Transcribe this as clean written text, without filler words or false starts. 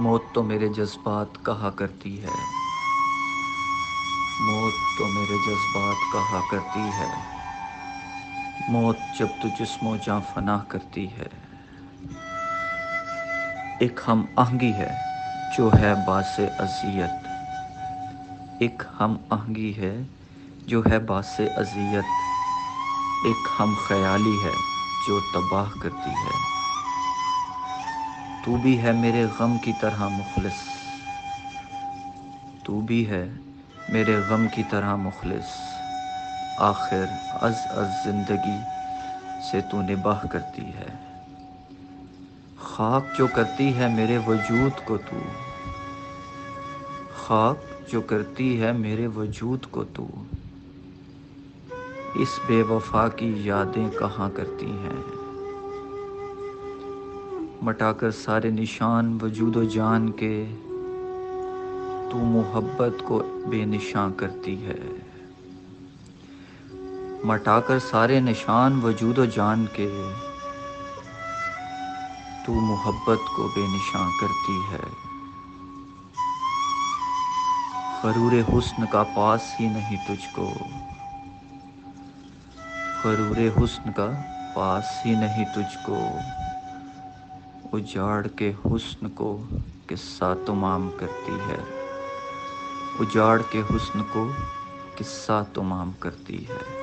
موت تو میرے جذبات کہا کرتی ہے، موت تو میرے جذبات کہا کرتی ہے، موت جب تو جسم و جاں فنا کرتی ہے۔ ایک ہم آہنگی ہے جو ہے باعث اذیت، ایک ہم آہنگی ہے جو ہے باعث اذیت، ایک ہم خیالی ہے جو تباہ کرتی ہے۔ تو بھی ہے میرے غم کی طرح مخلص، تو بھی ہے میرے غم کی طرح مخلص، آخر از زندگی سے تو نباہ کرتی ہے۔ خاک جو کرتی ہے میرے وجود کو تو، خاک جو کرتی ہے میرے وجود کو تو، اس بے وفا کی یادیں کہاں کرتی ہیں۔ مٹا کر سارے نشان وجود و جان کے، تو محبت کو بے نشاں کرتی ہے۔ مٹا کر سارے نشان وجود و جان کے، تو محبت کو بے نشاں کرتی ہے۔ غرور حسن کا پاس ہی نہیں تجھ کو، غرور حسن کا پاس ہی نہیں تجھ کو، اجاڑ کے حسن کو قصہ تمام کرتی ہے، اجاڑ کے حسن کو قصہ تمام کرتی ہے۔